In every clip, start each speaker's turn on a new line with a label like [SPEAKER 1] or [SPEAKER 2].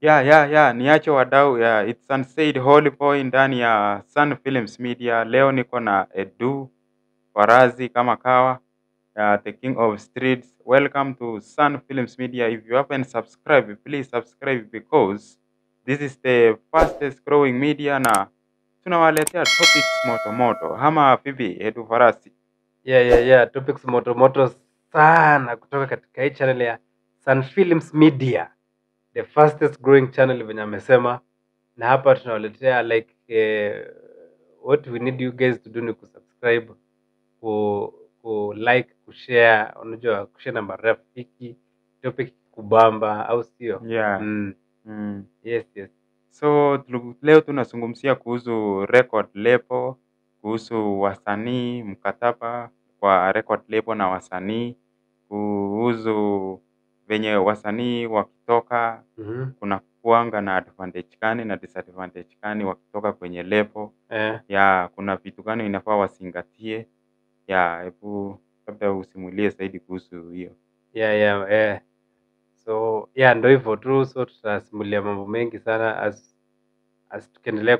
[SPEAKER 1] Niache wadau it's Sunsaid Holy Boy ndani ya Sun Films Media. Leo niko na Edu Warazi kama kawa, the king of streets. Welcome to Sun Films Media. If you haven't subscribed, please subscribe because this is the fastest growing media na tunawaletea topics moto moto. Hama vipi Edu Warazi?
[SPEAKER 2] Topics moto sana kutoka katika hii channel ya Sun Films Media, the fastest growing channel venye amesema, na hapa tunawaletea like what we need you guys to do ni kusubscribe, ku like, kushare, unajua kushare na marafiki, topic kubamba au sio? Yes.
[SPEAKER 1] So leo tunazungumzia kuhusu record label, kuhusu wasanii, mkataba kwa record label na wasanii, kuhusu venye wasanii wakitoka kuna kuanga na advantage gani na disadvantage gani wakitoka kwenye label. Kuna vitu gani inafaa wazingatie. Hebu labda usimulie zaidi kuhusu hiyo.
[SPEAKER 2] So ndio hivyo tu, so tutasimulia mambo mengi sana as tukiendelea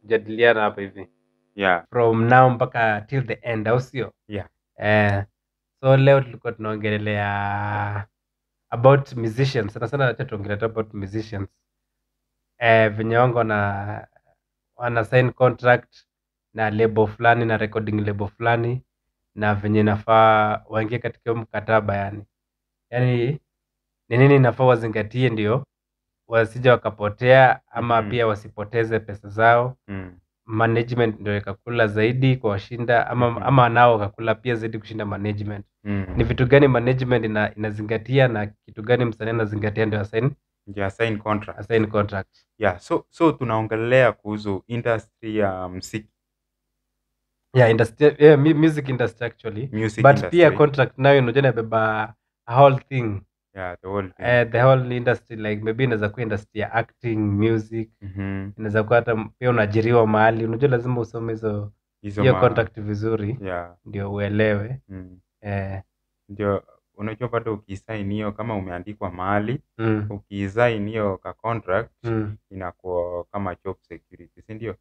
[SPEAKER 2] kujadiliana hapa hivi from now mpaka till the end, au sio? So leo tulikuwa tunaongelea about musicians sana, acha tuongelea about musicians venye wangu wana sign contract na label fulani na recording label fulani, na venye nafaa waingie katika mkataba. Yani ni nini nafaa wazingatie ndio wasije wakapotea ama pia wasipoteze pesa zao. Management ndio ikakula zaidi kwa washinda ama nao wakakula pia zaidi kushinda management. Ni vitu gani management inazingatia na kitu gani msanii anazingatia ndio
[SPEAKER 1] assign contract. So tunaongelea kuhusu industry ya muziki.
[SPEAKER 2] Industry, music industry actually. Pia contract nayo unajua inabeba a whole thing. The whole industry, like maybe inaweza kuwa industry ya acting, music. Inaweza kuwa hata pia unaajiriwa mahali, unajua lazima usome hiyo contract vizuri ndio uelewe.
[SPEAKER 1] Ndio unajua bado ukisign hiyo kama umeandikwa mahali, ukisign hiyo ka contract inakuwa kama job security, si ndio?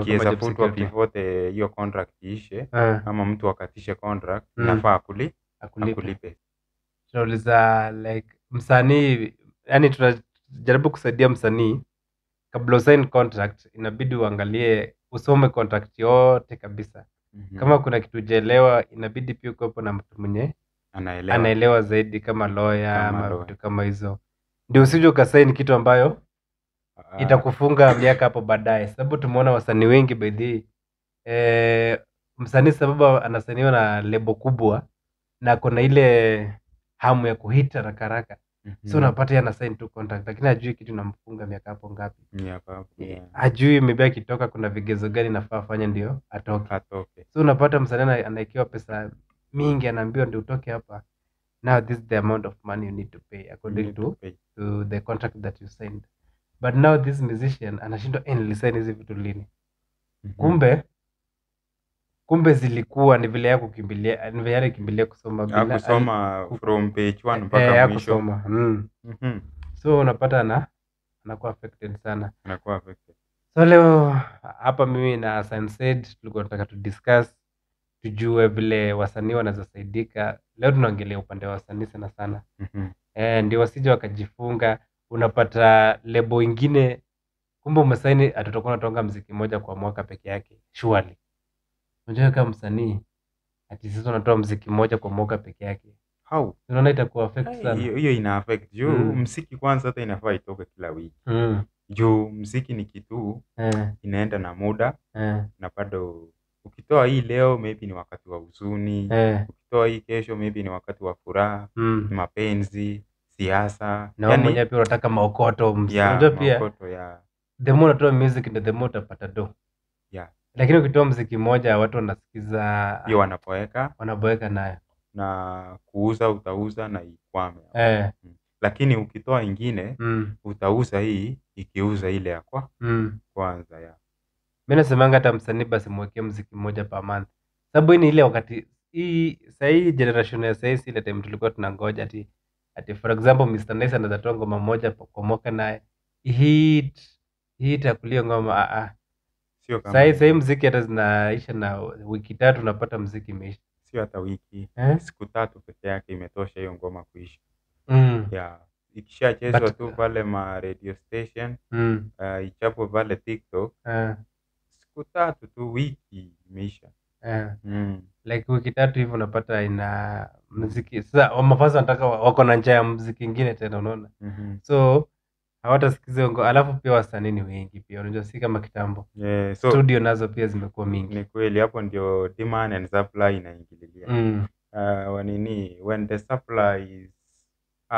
[SPEAKER 1] Ukiweza futwa before hiyo contract iishe, kama mtu akatishe contract inafaa akulipe.
[SPEAKER 2] Tunauliza like msanii, yani tunajaribu kusaidia msanii kabla usign contract, inabidi uangalie, usome contract yote kabisa. Kama kuna kitu hujaelewa inabidi pia uko na mtu mwenye anaelewa zaidi kama lawyer ama vitu kama hizo, ndio usije ukasign kitu ambayo itakufunga miaka hapo baadaye. Sababu tumeona wasanii wengi by the msanii sababu anasainiwa na lebo kubwa na kuna ile hamu ya kuhit haraka. So unapata yeye anasign tu contract lakini hajui kitu namfunga miaka hapo ngapi. Hajui maybe akitoka kuna vigezo gani nafaa afanye ndio atoke. So unapata msanii anaikiwa pesa mingi, anaambiwa ndio utoke hapa. Now this is the amount of money you need to pay according to the contract that you signed. But now this musician anashindwa nilisign hizi vitu lini? Kumbe zilikuwa ni vile yako kukimbilia, ni vile yale kimbilia kusoma bila
[SPEAKER 1] from page 1 mpaka mwisho.
[SPEAKER 2] So unapata anakuwa affected sana. So leo hapa mimi na Sunsaid tulikuwa tunataka to discuss, tujue vile wasanii wanaweza saidika. Leo tunaongelea upande wa wasanii sana. Ndio wasije wakajifunga. Unapata lebo ingine kumbe umesaini atatokuwa natonga muziki moja kwa mwaka peke yake. Surely unajua kama msanii ati sasa unatoa muziki moja kwa mwaka peke yake,
[SPEAKER 1] how
[SPEAKER 2] unaona itakuwa affect sana.
[SPEAKER 1] Hiyo ina affect juu muziki kwanza hata inafaa itoke kila wiki. Juu muziki ni kitu inaenda na muda na bado ukitoa hii leo maybe ni wakati wa huzuni, ukitoa hii kesho maybe ni wakati wa furaha, mapenzi, siasa,
[SPEAKER 2] na yani mwenyewe pia unataka maokoto. Unajua pia the more unatoa music ndio the more utapata do. Lakini ukitoa muziki mmoja watu wanasikiza
[SPEAKER 1] hiyo
[SPEAKER 2] wanaboeka nayo
[SPEAKER 1] na kuuza utauza na ikwame. Lakini ukitoa ingine utauza hii ikiuza ile ya kwanza.
[SPEAKER 2] Mimi nasemanga hata msanii basi mwekee muziki mmoja per month. Sababu ni ile wakati hii sasa hii generation ya sasa ile time tulikuwa tunangoja ati for example Mr. Nice anaweza toa ngoma moja pokomoka naye hit akulie ngoma.
[SPEAKER 1] Sio kama
[SPEAKER 2] Sahii
[SPEAKER 1] hivyo.
[SPEAKER 2] mziki hata zinaisha na wiki 3 unapata mziki imeisha.
[SPEAKER 1] Sio hata wiki,
[SPEAKER 2] Eh?
[SPEAKER 1] siku 3 peke yake imetosha hiyo ngoma kuisha.
[SPEAKER 2] Mm.
[SPEAKER 1] Ikishachezwa
[SPEAKER 2] But
[SPEAKER 1] tu pale ma radio station,
[SPEAKER 2] mm.
[SPEAKER 1] ichapwe pale TikTok, siku 3 tu, wiki imeisha.
[SPEAKER 2] Like wiki 3 hivi unapata ina mziki. Sasa mafans wanataka wako na njia ya mziki ingine tena, unaona? So hawatasikiza alafu pia wasanii ni wengi pia, unajua si kama kitambo.
[SPEAKER 1] So
[SPEAKER 2] Studio nazo pia zimekuwa mingi.
[SPEAKER 1] ni kweli, hapo ndio demand and supply inaingililia. When the supply is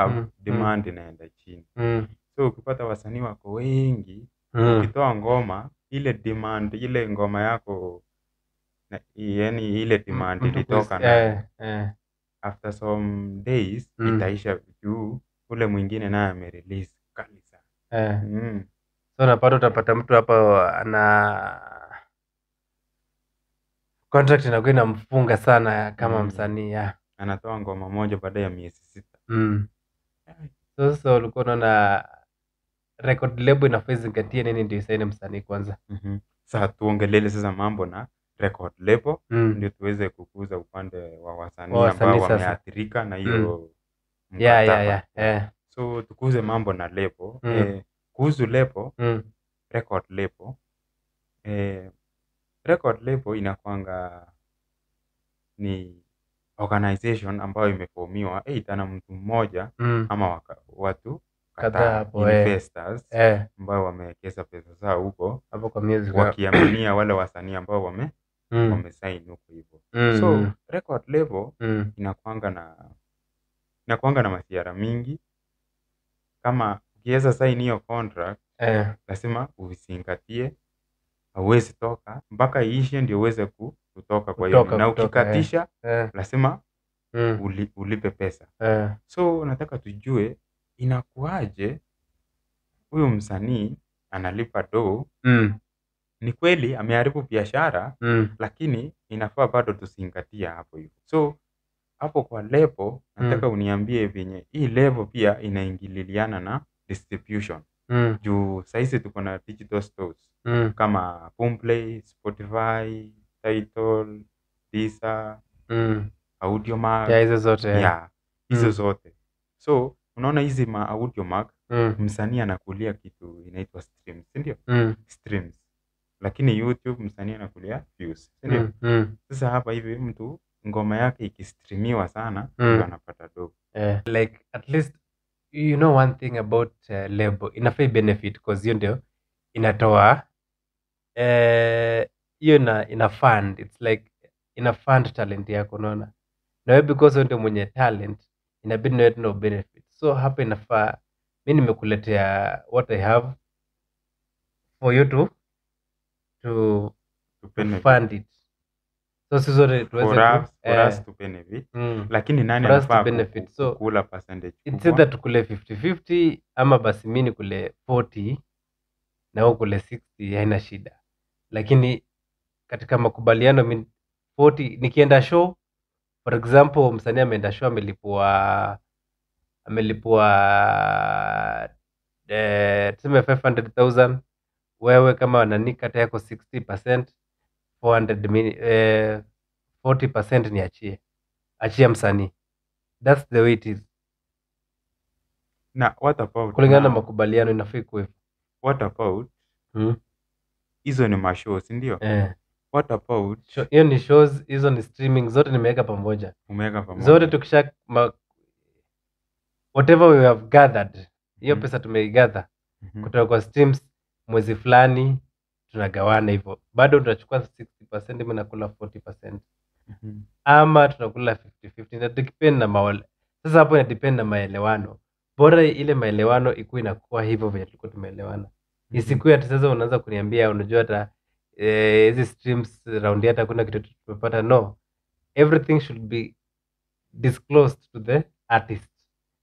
[SPEAKER 1] up, demand inaenda chini. So ukipata wasanii wako wengi, ukitoa ngoma, ile demand, ile ngoma yako yani ile demand ilitoka na after some days itaisha juu ule mwingine naye amerelease kali sana.
[SPEAKER 2] So napata utapata mtu hapa ana contract inakuwa inamfunga sana kama msanii
[SPEAKER 1] anatoa ngoma moja baada ya miezi
[SPEAKER 2] 6. So ulikuwa unaona record label inafaa izingatie nini ndio isaini msanii kwanza?
[SPEAKER 1] Sasa tuongelele sasa mambo na record label ndio tuweze kukuza upande wa wasanii ambao wameathirika na hiyo
[SPEAKER 2] mkataba.
[SPEAKER 1] So tukuze mambo na label. Kuhusu label, record label, record label inakuanga ni organization ambayo imeformiwa either na mtu mmoja ama watu kadhaa, investors ambao wamewekeza pesa zao huko
[SPEAKER 2] hapo kwa music,
[SPEAKER 1] wakiaminia wale wasanii ambao wamesign huko hivyo. So record label inakuanga na masiara mingi. Kama ukiweza sign hiyo contract, lazima uzingatie, hauwezi toka mpaka iishe ndio uweze kutoka kwa hiyo, na ukikatisha lazima ulipe pesa. So nataka tujue inakuaje huyu msanii analipa do. Ni kweli ameharibu biashara, lakini inafaa bado tuzingatia hapo hivyo. So hapo kwa label nataka uniambie venye hii label pia inaingililiana na distribution. Juu saizi tuko na digital stores kama Boomplay, Spotify, Tidal, Deezer, Audiomack.
[SPEAKER 2] Hizo zote.
[SPEAKER 1] Hizo zote. So unaona hizi ma Audiomack, msanii anakulia kitu inaitwa streams, ndio? Streams. Lakini YouTube msanii anakulia views, ndio? Sasa hapa hivi mtu ngoma yake ikistreamiwa sana ndio anapata dogo.
[SPEAKER 2] Like at least you know one thing about label, inafaa benefit because hiyo ndio inatoa hiyo ina fund, it's like ina fund talent yako, unaona? Na wewe because wewe ndio mwenye talent inabidi na wewe no benefit. So hapa inafaa mimi nimekuletea what I have for you to fund it. So sisi zote tuweze
[SPEAKER 1] for us to benefit. Lakini nani anafaa kukula percentage kubwa?
[SPEAKER 2] It's either tukule 50-50 ama basi mimi nikule 40 na wewe kule 60, haina shida. Lakini katika makubaliano mimi 40 nikienda show, for example msanii ameenda show amelipwa tuseme 500,000, wewe kama nani kata yako 60%, 40% ni achia msanii. That's the way it is.
[SPEAKER 1] Na what about
[SPEAKER 2] kulingana na makubaliano inafaa kuwe.
[SPEAKER 1] What about hizo ni mashows, ndio? What about
[SPEAKER 2] hiyo ni shows, hizo ni streaming, zote nimeweka pamoja.
[SPEAKER 1] Umeweka pamoja.
[SPEAKER 2] Zote tukisha whatever we have gathered, hiyo pesa tumeigather kutoka kwa streams mwezi fulani tunagawana hivyo. Bado tunachukua 60%, mimi nakula 40%. Ama tunakula 50-50, na depend na sasa hapo ina depend na maelewano. Bora ile maelewano ikuwe inakuwa hivyo vile tulikuwa tumeelewana. Isikuwe ati sasa unaanza kuniambia unajua hata hizi streams round hata kuna kitu tumepata. No, everything should be disclosed to the artist.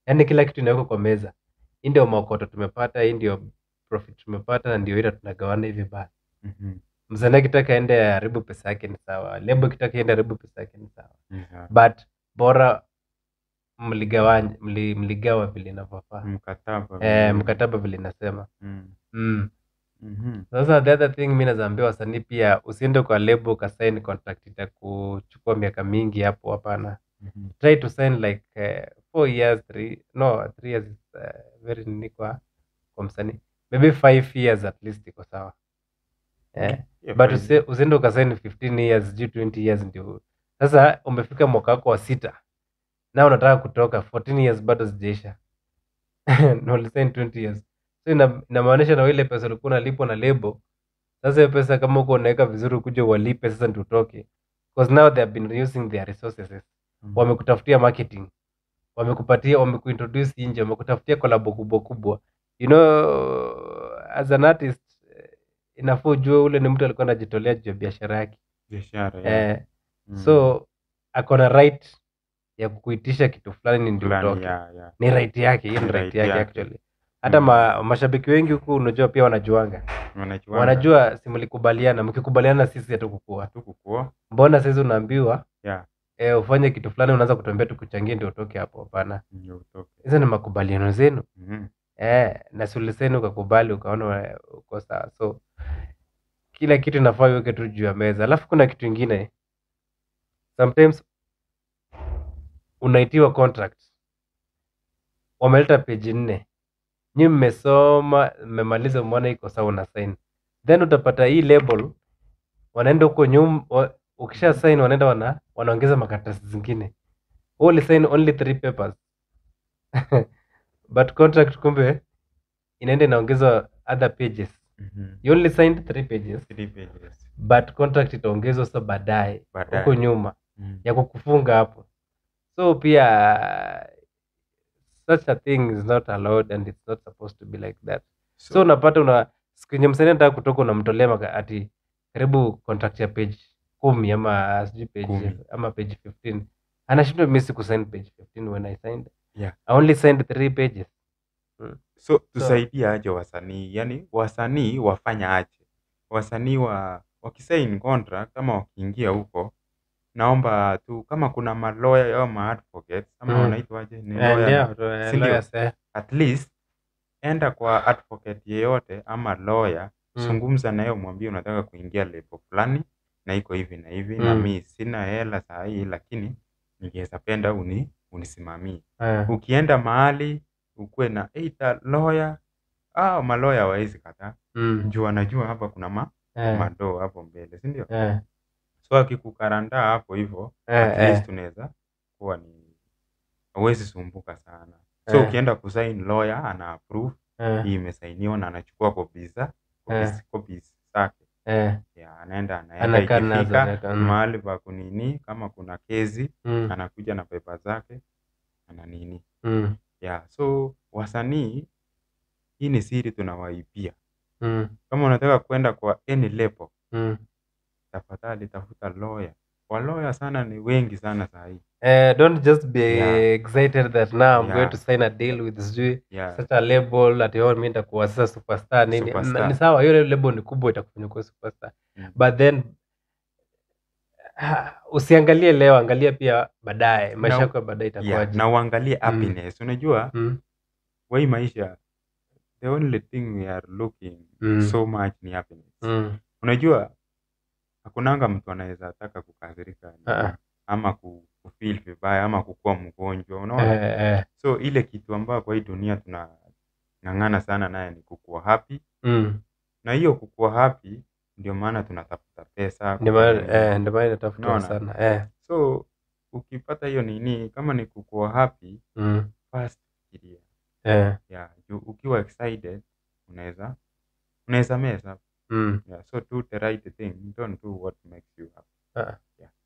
[SPEAKER 2] Yani kila kitu inawekwa kwa meza. Hii ndio maokoto tumepata, hii ndio profit tumepata, na ndio ile tunagawana hivi basi. Msanii akitaka aende haribu pesa yake ni sawa, label kitaka aende haribu pesa yake ni sawa. But bora mligawa vile inavyofaa.
[SPEAKER 1] Mkataba vizuri.
[SPEAKER 2] Mkataba vile inasema.
[SPEAKER 1] Mm. Mhm.
[SPEAKER 2] Sasa the other thing mi nazaambia wasanii pia usiende kwa label ukasign contract itakuchukua miaka mingi hapo, hapana.
[SPEAKER 1] Mhm.
[SPEAKER 2] Try to sign like 4 years, 3 years is very nini kwa msanii. Maybe 5 years at least iko sawa.
[SPEAKER 1] Yeah,
[SPEAKER 2] But
[SPEAKER 1] fine.
[SPEAKER 2] usiende ukasign 15 years, 20 years ndio. Sasa umefika mwaka wako wa 6. Na unataka kutoka 14 years bado zijaisha. Na ulisign 20 years. So inamaanisha na ile pesa ulikuwa unalipwa na label. Sasa hiyo pesa kama uko unaweka vizuri ukuje walipe sasa ndio utoke. Because now they have been using their resources. Wamekutafutia marketing. Wamekuintroduce nje, wamekutafutia collab kubwa kubwa. You know, as an artist inafaa ujue ule ni mtu alikuwa anajitolea juu ya biashara yake.
[SPEAKER 1] Biashara, yeah.
[SPEAKER 2] So ako na right ya kukuitisha kitu fulani ndio
[SPEAKER 1] Fulani,
[SPEAKER 2] utoke.
[SPEAKER 1] yeah.
[SPEAKER 2] Ni right yake, hiyo ni
[SPEAKER 1] Ni
[SPEAKER 2] right
[SPEAKER 1] right
[SPEAKER 2] yake
[SPEAKER 1] yake.
[SPEAKER 2] actually. Hata mashabiki wengi huku unajua pia wanajuanga. Wanajua si mlikubaliana, mkikubaliana sisi hatukukua. Mbona sasa unaambiwa ufanye kitu fulani unaanza kutuambia tukuchangie ndio utoke hapo, hapana. Hizo ni makubaliano zenu. Na si ulisema ukakubali ukaona uko sawa. So kila kitu inafaa iweke tu juu ya meza. Alafu kuna kitu kingine. Sometimes unaitiwa contract. Wameleta page 4. Nyinyi mmesoma, mmemaliza umeona iko sawa una sign. Then utapata hii label wanaenda huko nyuma, ukisha sign wanaenda wanaongeza makaratasi zingine. Wewe sign only 3 papers. But contract kumbe inaenda inaongezwa other pages. You only signed 3 pages. But contract itaongezwa sasa baadaye huko nyuma ya kukufunga hapo. So pia such a thing is not allowed and it's not supposed to be like that. So unapata siku yenye msanii anataka kutoka unamtolea ati karibu contract ya page 10 ama sijui page ama page 15. Anashindwa mimi sikusign page 15 when I signed. I only signed 3 pages.
[SPEAKER 1] So tusaidia aje wasanii? Yani wasanii wafanya aje? Wasanii wakisign contract ama wakiingia huko, naomba tu kama kuna malawyer au maadvocates ama wanaitwa aje, ni lawyer. At least enda kwa advocate yeyote ama lawyer, zungumza naye umwambie unataka kuingia label fulani na iko hivi na hivi na mimi sina hela saa hii lakini ningeweza penda unisimamie. Ukienda mahali ukuwe na either lawyer malawyer hawezi kataa. Juu anajua hapa kuna madoo hapo mbele, si ndio? So akikukaranda hapo hivyo at least unaweza kuwa ni hauwezi sumbuka sana. So ukienda kusign lawyer ana approve hii imesainiwa na anachukua copies zake. Anaenda ikifika mahali pa kunini kama kuna kesi anakuja na paper zake ana nini. So wasanii hii ni siri tunawaibia. Kama unataka kwenda kwa any label tafadhali tafuta lawyer. Walawyer sana ni wengi sana saa hii.
[SPEAKER 2] Don't just be excited that now I'm going to sign a deal with such a label at your mimi nitakuwa sasa superstar nini. Ni sawa, hiyo label ni kubwa itakufanya kuwa superstar. But then usiangalie leo, angalia pia baadaye, maisha yako baadaye itakuwaje.
[SPEAKER 1] Na uangalie happiness. Unajua kwa hii maisha the only thing we are looking so much ni happiness. Unajua hakunanga mtu anaweza taka kukasirika ama kufeel vibaya ama kukua mgonjwa, unaona? So ile kitu ambayo kwa hii dunia tunang'ang'ana sana naye ni kukua happy. Na hiyo kukua happy ndio maana tunatafuta pesa.
[SPEAKER 2] Ndio maana natafuta sana.
[SPEAKER 1] So ukipata hiyo nini kama ni kukua happy first fikiria. Ukiwa excited unaweza mess up. So do the right thing. Don't do what makes you happy.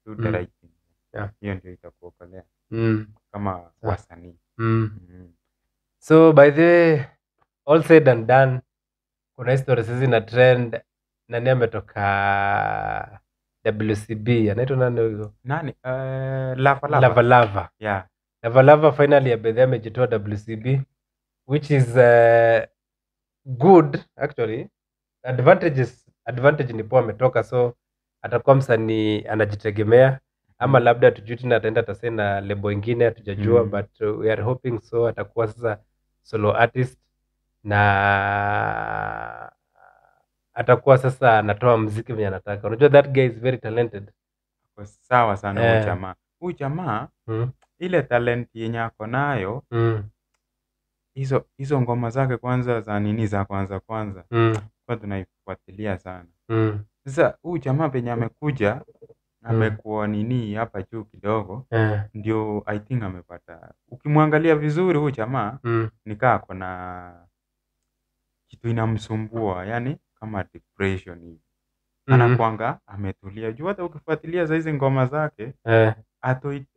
[SPEAKER 1] Do the right thing. Hiyo ndio itakuokolea kama wasanii.
[SPEAKER 2] So by the all said and done, kuna stories hizi na trend. Nani ametoka WCB? Anaitwa nani huyo?
[SPEAKER 1] Nani?
[SPEAKER 2] Lava. Lava finally amejitoa WCB, which is good actually. Advantage ni poa ametoka, so atakuwa msanii anajitegemea. ama labda tujui tena ataenda atasign na lebo ingine hatujajua, but we are hoping so atakuwa sasa solo artist na atakuwa sasa anatoa mziki venye anataka. Unajua that guy is very talented.
[SPEAKER 1] Kwa sawa sana huyu jamaa. Huyu jamaa ile talent yenye ako nayo, hizo ngoma zake kwanza za nini za kwanza kwa tunaifuatilia sana. Sasa huyu jamaa penye amekuja amekuwa nini hapa juu kidogo, ndio I think amepata. Ukimwangalia vizuri huyu jamaa nikaa kuna kitu inamsumbua, yani kama depression hivi. Anakuanga ametulia juu, hata ukifuatilia za hizi ngoma zake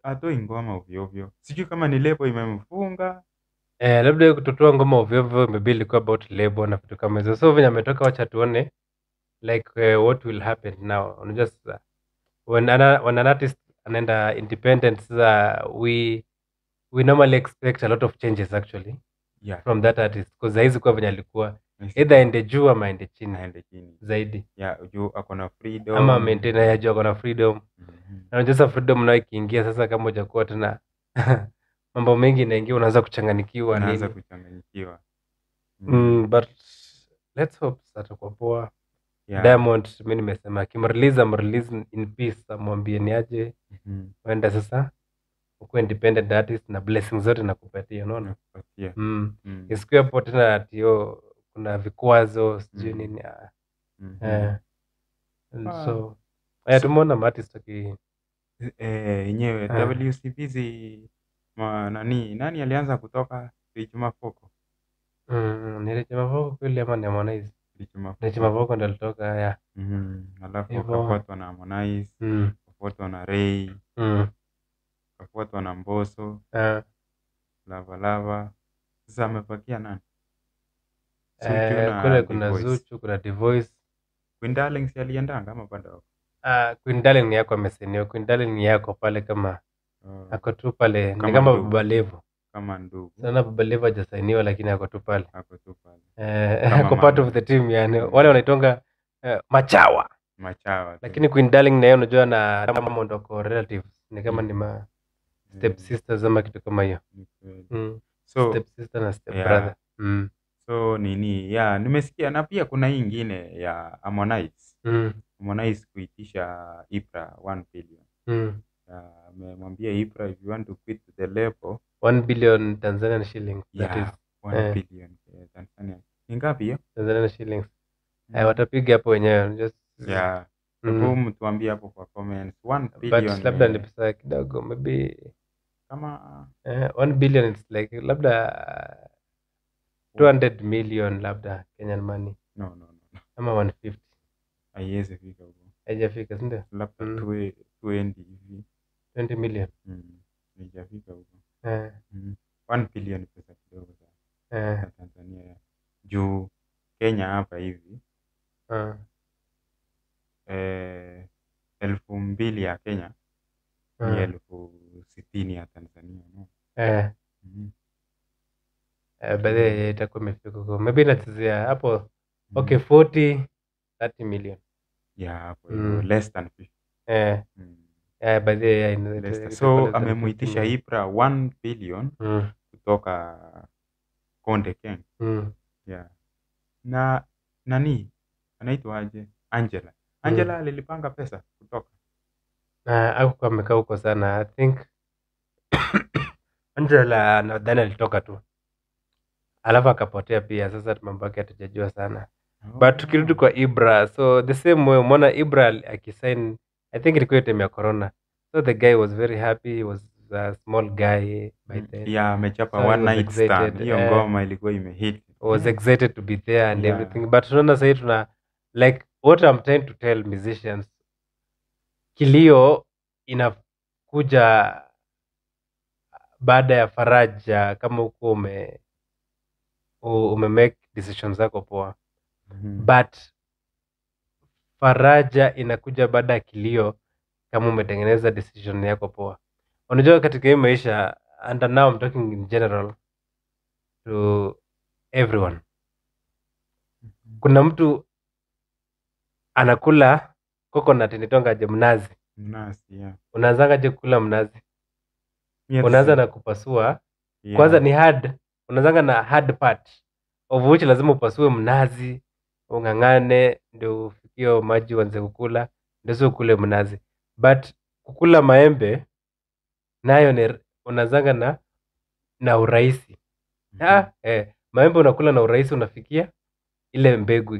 [SPEAKER 1] atoi ngoma ovyo ovyo. Sijui kama ni lebo imemfunga.
[SPEAKER 2] Labda kutotoa ngoma ovyo ovyo maybe ilikuwa about lebo na vitu kama hizo. So venye ametoka, wacha tuone like what will happen now. Unajua sasa when an artist anaenda independent, sasa we normally expect a lot of changes actually from that artist, because haizi kuwa venye alikuwa either aende juu ama aende chini zaidi.
[SPEAKER 1] Juu ako na freedom
[SPEAKER 2] ama maintain ya juu ako na freedom. Na unajua sasa freedom nayo ikiingia sasa, kama hujakuwa tena mambo mengi inaingia, unaanza kuchanganyikiwa but let's hope atakuwa poa. Diamond mimi nimesema akimrelease in peace, amwambie ni aje wenda sasa ukuwe independent artist na blessings zote nakupatia, unaona. Isikuwe hapo tena atio kuna vikwazo sijui nini. So tumeona artist
[SPEAKER 1] yenyewe WCB nani alianza kutoka Rich Mavoko?
[SPEAKER 2] Ni Rich Mavoko kweli ama ni Harmonize? Rich Mavoko ndo alitoka
[SPEAKER 1] alafu akafuatwa na Harmonize, akafuatwa na Ray, akafuatwa na Mbosso, Lava. Sasa amepakia nani?
[SPEAKER 2] Kule kuna Zuchu, kuna Divoice.
[SPEAKER 1] Queen Darling si aliendanga ama bado?
[SPEAKER 2] Queen Darling ni yako amesenio. Queen Darling ni yako pale kama ako tu pale, ni kama Baba Levo.
[SPEAKER 1] Kama ndugu.
[SPEAKER 2] Sana Baba Levo hajasainiwa lakini ako tu pale. Ako part of the team yani. Wale wanaitonga machawa. Lakini Queen Darling na yeye unajua na Diamond wako relatives. Ni kama ni ma step sisters ama kitu kama hiyo. So step sister na step brother.
[SPEAKER 1] So nini nimesikia, na pia kuna hii ingine ya Harmonize. Harmonize kuitisha Ibra 1 billion. Amemwambia Ibra, if you want to quit the label
[SPEAKER 2] 1 billion Tanzanian shillings, that is
[SPEAKER 1] 1 billion Tanzania. Ni ngapi hiyo?
[SPEAKER 2] Tanzanian shillings. Watapiga hapo wenyewe just
[SPEAKER 1] mtuambie hapo kwa comments. 1 billion
[SPEAKER 2] but labda ni pesa kidogo, maybe
[SPEAKER 1] kama
[SPEAKER 2] 1 billion is like labda 200 million labda Kenyan money.
[SPEAKER 1] No.
[SPEAKER 2] Ama 150.
[SPEAKER 1] Haiwezi fika huko.
[SPEAKER 2] Haijafika, si ndio?
[SPEAKER 1] Labda 20 hivi.
[SPEAKER 2] 20 million.
[SPEAKER 1] Haijafika huko. 1 billion pesa kidogo sana. Tanzania. Juu Kenya hapa hivi. 2,000 ya Kenya ni 60,000 ya Tanzania, no?
[SPEAKER 2] Baadaye itakuwa imefika huko. Maybe inachezea hapo. Okay, 40-30 million.
[SPEAKER 1] Hapo less than 50.
[SPEAKER 2] Baadaye
[SPEAKER 1] so amemuitisha Ibra 1 billion kutoka Konde Gang. Na nani anaitwa aje? Angela alilipanga pesa kutoka.
[SPEAKER 2] Hakuwa amekaa huko sana. I think Angela nadhani alitoka tu. Alafu akapotea pia. Sasa mambo yake hatujajua sana. But tukirudi kwa Ibra, so the same way umeona Ibra akisign, I think ilikuwa time ya corona. So the guy was very happy. He was a small guy by then.
[SPEAKER 1] Amechapa one night stand. Hiyo ngoma ilikuwa imehit.
[SPEAKER 2] Was excited to be there and everything. But tunaona sasa tuna like what I'm trying to tell musicians, kilio inakuja baada ya faraja kama uko ume make decisions zako poa. But faraja inakuja baada ya kilio kama umetengeneza decision yako poa. Unajua katika hii maisha, and now I'm talking in general to everyone. Kuna mtu anakula coconut inaitwa mnazi.
[SPEAKER 1] Mnazi, yeah.
[SPEAKER 2] Unaanzangaje kukula mnazi?
[SPEAKER 1] Mi hata
[SPEAKER 2] Unaanza
[SPEAKER 1] si
[SPEAKER 2] na kupasua. Kwanza
[SPEAKER 1] yeah.
[SPEAKER 2] ni hard. Unaanzanga na hard part. Of which lazima upasue mnazi, ung'ang'ane ndio ufikie maji uanze kukula, ndio sasa ukule mnazi. But kukula maembe nayo ni unaanzanga na urahisi. Maembe unakula na urahisi, unafikia ile mbegu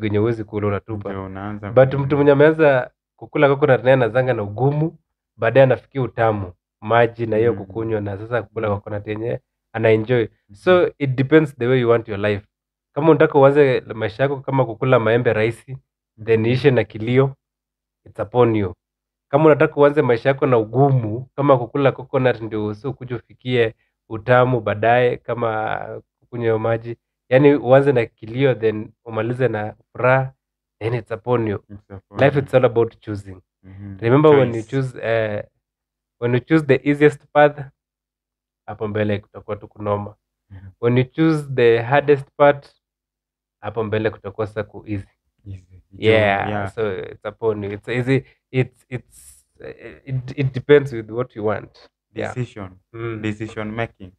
[SPEAKER 2] yenye huwezi kula unatupa.
[SPEAKER 1] Ndio unaanza
[SPEAKER 2] But mtu mwenye ameanza kukula coconut naye anaanzanga na ugumu, baadaye anafikia utamu, maji na hiyo kukunywa, na sasa kukula coconut yenyewe anaenjoy. So it depends the way you want your life. Kama unataka uanze maisha yako kama kukula maembe rahisi, then ishe na kilio, it's upon you. Kama unataka uanze maisha yako na ugumu kama kukula coconut ndio ukuje ufikie utamu baadaye kama kukunywa maji, yani uanze na kilio then umalize na furaha, then it's upon you. Life it's all about choosing. Remember when you choose the easiest path, hapo mbele kutakuwa tu kunoma. When you choose the hardest part, hapo mbele kutakuwa sasa ku easy. Yeah, so it's upon you. It's easy. It depends with what you want.
[SPEAKER 1] Decision making.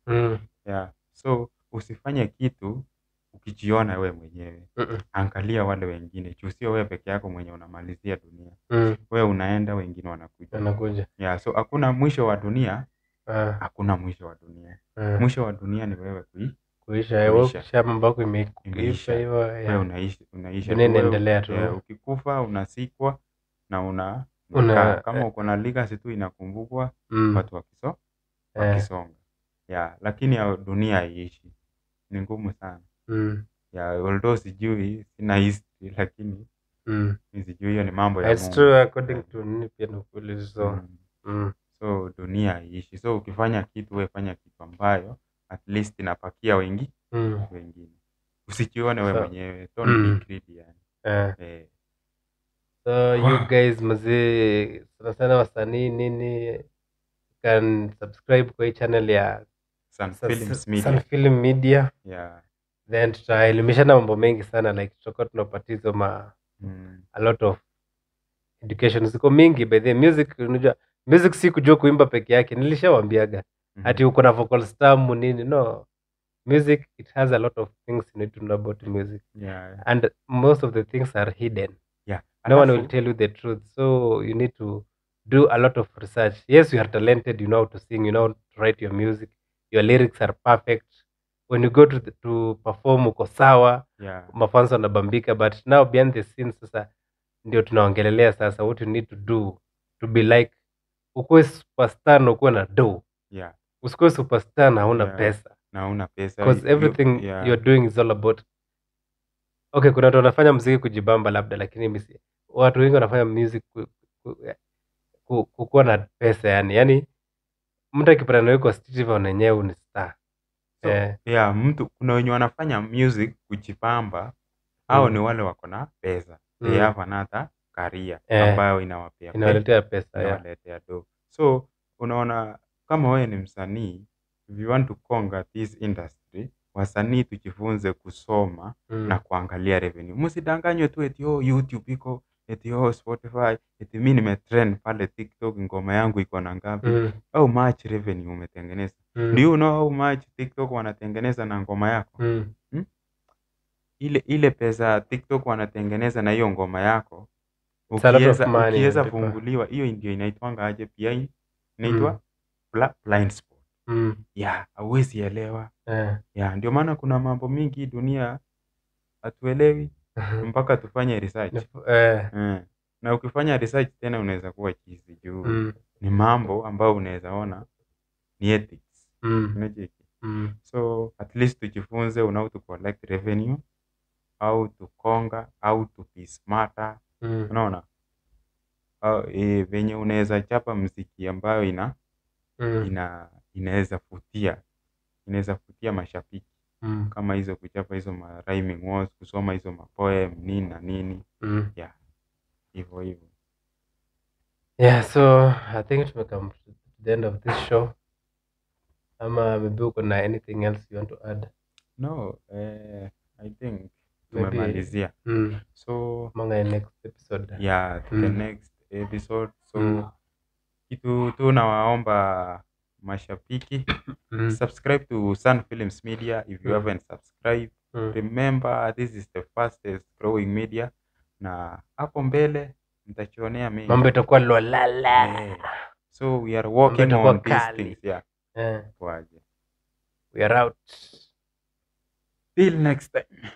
[SPEAKER 1] Yeah. So usifanye kitu ukijiona we mwenyewe. Angalia wale wengine. Sio wewe peke yako mwenye unamalizia dunia. Wewe unaenda, wengine wanakuja. Yeah, so hakuna mwisho wa dunia. Hakuna mwisho wa dunia. Mwisho wa dunia ni wewe
[SPEAKER 2] kuisha mambo yako imeisha hivyo.
[SPEAKER 1] Wewe unaisha.
[SPEAKER 2] Dunia inaendelea tu.
[SPEAKER 1] Ukikufa unasikwa na kama uko na legacy tu inakumbukwa watu wakisonga. Yeah, lakini ya dunia haiishi. Ni ngumu sana. Yeah, although sijui sina history lakini sijui hiyo ni mambo ya Mungu.
[SPEAKER 2] It's true according to nini pia nukuli so.
[SPEAKER 1] So dunia haiishi. So ukifanya kitu wewe fanya kitu ambayo at least inapakia wengine. Usijione wewe mwenyewe. Don't be greedy yani.
[SPEAKER 2] So you guys mzee sana wasanii nini can subscribe kwa hii channel ya Sun Film Media.
[SPEAKER 1] Yeah.
[SPEAKER 2] Then tutaelimishana mambo mengi sana, like tutakuwa tunapatizo a lot of education ziko mingi. By the music, unajua music si kujua kuimba peke yake, nilishawaambiaga ati uko na vocal stam nini. No, music it has a lot of things you need to know about music.
[SPEAKER 1] Yeah.
[SPEAKER 2] And most of the things are hidden.
[SPEAKER 1] Yeah.
[SPEAKER 2] No one will tell you the truth, so you need to do a lot of research. Yes, you are talented, you know how to sing, you know how to write your music, your lyrics are perfect. When you go to perform uko sawa.
[SPEAKER 1] Yeah.
[SPEAKER 2] Mafans wanabambika, but now behind the scenes sasa ndio tunaongelelea sasa what you need to do to be like ukuwe superstar na ukuwe na do.
[SPEAKER 1] Yeah.
[SPEAKER 2] Usikuwe superstar na hauna pesa. Because everything you're doing is all about. Okay, kuna watu wanafanya muziki kujibamba labda, lakini watu wengi wanafanya music kukuwa na pesa yani mtu akipata nawe kwa Steve wenyewe ni star.
[SPEAKER 1] So, yeah, mtu kuna wenye wanafanya music kujipamba au ni wale wako na pesa. They have another career ambayo
[SPEAKER 2] inawaletea pesa.
[SPEAKER 1] Inawaletea do. So unaona kama wewe ni msanii, if you want to conquer this industry, wasanii tujifunze kusoma na kuangalia revenue. Msidanganywe tu eti YouTube iko, eti Spotify, eti mimi nimetrend pale TikTok ngoma yangu iko na ngapi, au much revenue umetengeneza. Do you know how much TikTok wanatengeneza na ngoma yako? Ile pesa TikTok wanatengeneza na hiyo ngoma yako, ukiweza funguliwa, hiyo ndio inaitwanga aje pia, inaitwa blind spot. Yeah, hauwezi elewa. Yeah, ndio maana kuna mambo mingi dunia hatuelewi mpaka tufanye research. Na ukifanya research tena unaweza kuwa chizi juu ni mambo ambayo unaweza ona ni ethics. So at least tujifunze how to collect revenue, how to conquer, how to be smarter. Unaona? Venye unaweza chapa muziki ambayo inaweza vutia mashabiki. Kama hizo kuchapa hizo rhyming words, kusoma hizo poem nini na nini. Yeah. Hivyo.
[SPEAKER 2] Yeah, so I think tumekam to the end of this show. Ama maybe uko na anything else you want to add?
[SPEAKER 1] No, I think tumemalizia. So
[SPEAKER 2] manga next episode.
[SPEAKER 1] Yeah, the next episode. So kitu tu nawaomba mashabiki subscribe to Sun Films Media if you haven't subscribed. Remember this is the fastest growing media, na hapo mbele mtachionea mengi.
[SPEAKER 2] Mambo itakuwa lolala.
[SPEAKER 1] So we are working on these things.
[SPEAKER 2] We are out.
[SPEAKER 1] Till next time.